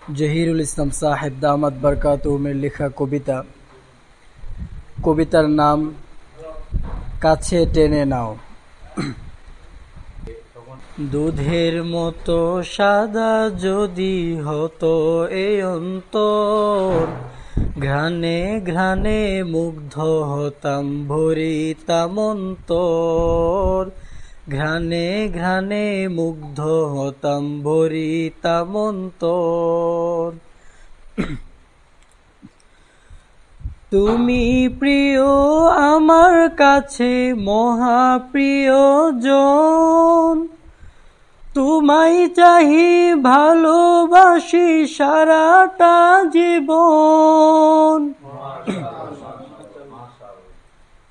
জহিরুল ইসলাম সাহেব দামাত বরকাতুহুমের লেখা কবিতা। কবিতার নাম কাছে টেনে নাও। দুধের মতো সাদা যদি হতো এই অন্তর, ঘ্রাণে ঘ্রাণে মুগ্ধ হতাম ভরিতাম অন্তর। ঘ্রাণে ঘ্রাণে মুগ্ধ হতাম ভরিতাম অন্তর। তুমি প্রিয় আমার কাছে মহাপ্রিয়জন, তোমায় চাহি ভালোবাসি সারাটা জীবন।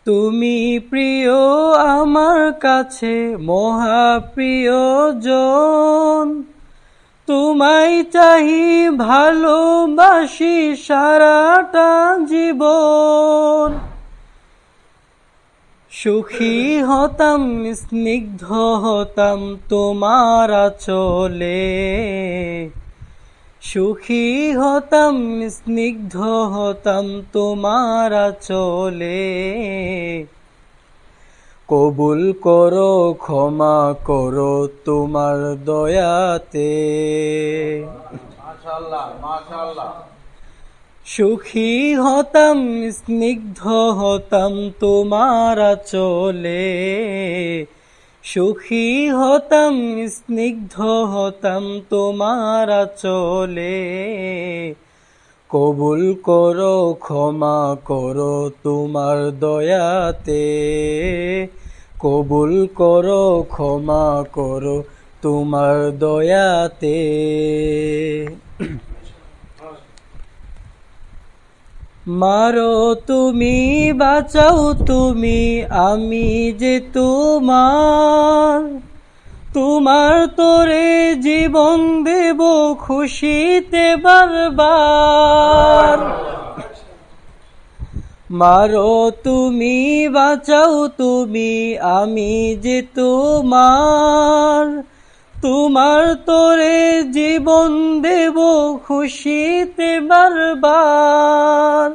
তুমি প্রিয় আমার কাছে মহাপ্রিয়জন, তোমায় চাহি ভালোবাসি সারাটা জীবন। সুখী হতাম স্নিগ্ধ হতাম তোমার আঁচলে, সুখী হতাম স্নিগ্ধ হতাম তোমার আঁচলে। কবুল করো ক্ষমা করো তোমার দয়াতে। মাশাআল্লাহ মাশাআল্লাহ। সুখী হতাম স্নিগ্ধ হতাম তোমার আঁচলে, সুখী হতাম স্নিগ্ধ হতাম তোমার আঁচলে। কবুল করো ক্ষমা করো তোমার দয়াতে, কবুল করো ক্ষমা করো তোমার দয়াতে। মারো তুমি বাঁচাও তুমি আমি যে তোমার, তোমার তোরে জীবন দেব খুশিতে বারবার। মারো তুমি বাঁচাও তুমি আমি যে তোমার, তোমার তোরে জীবন দেব খুশিতে বারবার।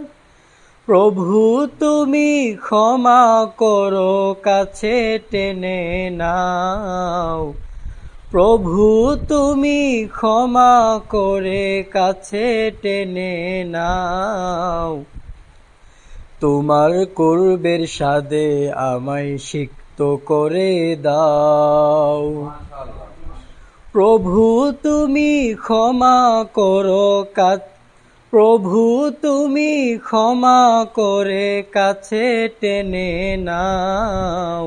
প্রভু তুমি ক্ষমা করো কাছে টেনে নাও, প্রভু তুমি ক্ষমা করে কাছে টেনে নাও। তোমার কুরবের সাদে আমায় সিক্ত করে দাও। প্রভু তুমি ক্ষমা করো প্রভু তুমি ক্ষমা করে কাছে টেনে নাও।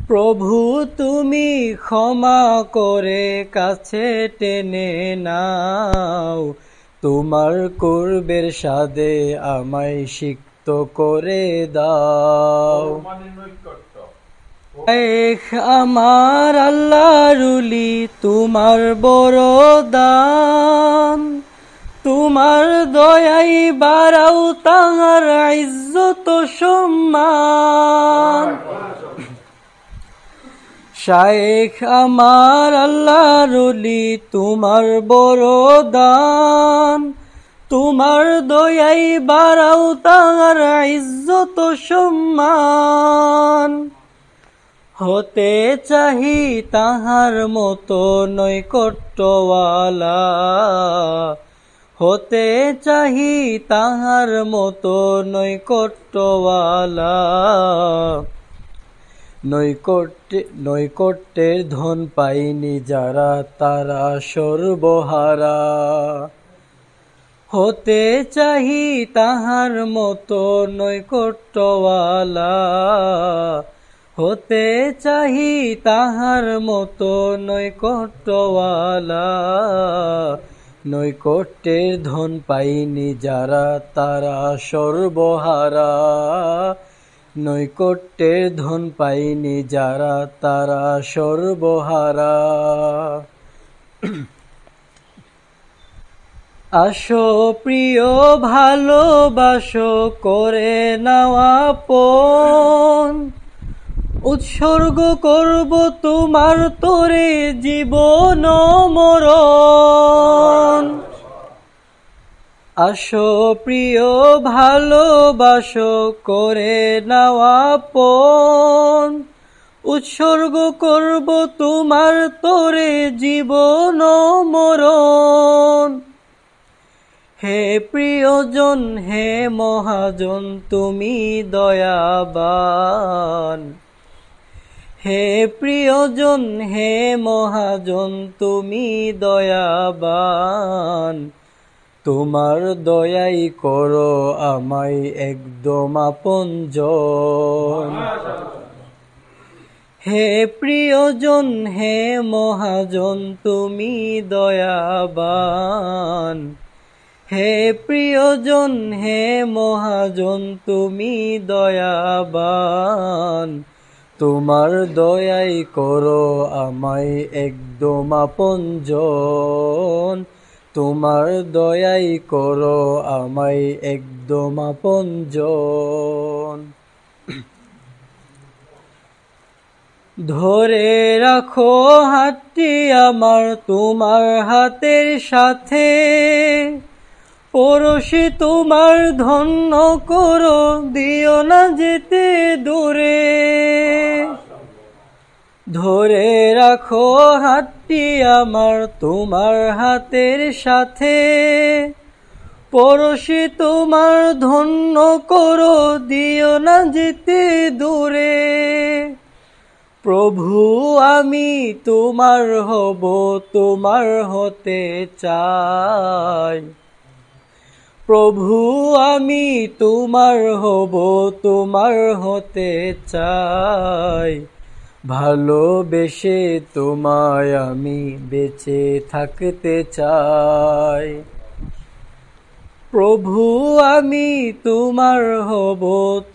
প্রভু তুমি ক্ষমা করে কাছে টেনে নাও। তোমার কুরবের সাদে আমায় সিক্ত করে দাও। আমার আল্লাহরুলি তোমার বড় দান, তোমার দয়াই বাড়াও তাহার ইজ্জত সম্মান। শায়েখ আমার আল্লাহরুলি তোমার বড় দান, তোমার দয়াই বাড়াও তাহার ইজ্জত সম্মান। হতে চাহি তাহার মতো নৈকট্যওয়ালা, হতে চাহি তাহার মতো নৈকট্যওয়ালা। নৈকট্যের ধন পাইনি যারা তারা সর্বহারা। হতে চাহি তাহার মতো নৈকট্যওয়ালা, হতে চাহি তাহার মতো নৈকট্যওয়ালা। নৈকট্যের ধন পাইনি যারা তারা সর্বহারা, নৈকট্যের ধন পাইনি যারা তারা সর্বহারা। আসো প্রিয় ভালোবাসো করে নাও আপন, উৎসর্গ করব তোমার তোরে জীবন মরণ। আসো প্রিয় ভালোবাসো করে নাও আপন, উৎসর্গ করব তোমার তরে জীবন মরণ। হে প্রিয়জন হে মহাজন তুমি দয়াবান, হে প্রিয়জন হে মহাজন তুমি দয়াবান, তোমার দয়াই করো আমায় একদম আপনজন। হে প্রিয়জন হে মহাজন তুমি দয়াবান, হে প্রিয়জন হে মহাজন তুমি দয়াবান, তোমার দয়াই করো আমায় একদম আপনজন, তোমার দয়াই করো আমায় একদম আপনজন। ধরে রাখো হাতটি আমার তোমার হাতের সাথে, পরশি তোমার ধন্য করো দিও না যেতে দূরে। ধরে রাখো হাতটি আমার তোমার হাতের সাথে, পরশি তোমার ধন্য করো দিও না যেতে দূরে। প্রভু আমি তোমার হব তোমার হতে চাই, প্রভু আমি তোমার হব তোমার হতে চাই, ভালোবেসে তোমায় আমি বেঁচে থাকতে চাই। প্রভু আমি তোমার হব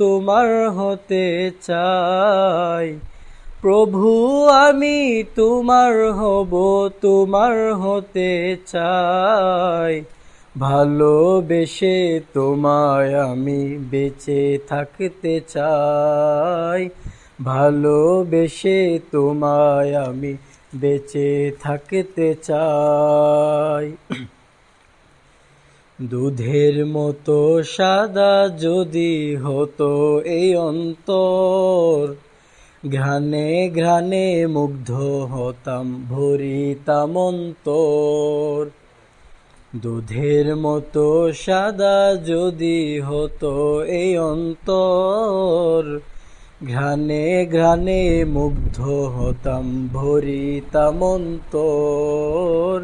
তোমার হতে চাই, প্রভু আমি তোমার হব তোমার হতে চাই, ভালোবেসে তোমায় আমি বেঁচে থাকতে চাই, ভালোবেসে তোমায় আমি বেঁচে থাকতে চাই। দুধের মতো সাদা যদি হতো এই অন্তর, ঘ্রাণে ঘ্রাণে মুগ্ধ হতাম ভরিতাম অন্তর। দুধের মতো সাদা যদি হতো এই অন্তর, ঘ্রাণে ঘ্রাণে মুগ্ধ হতাম ভরিতাম অন্তর,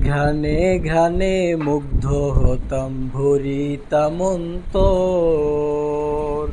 ঘ্রাণে ঘ্রাণে মুগ্ধ হতাম ভরিতাম অন্তর।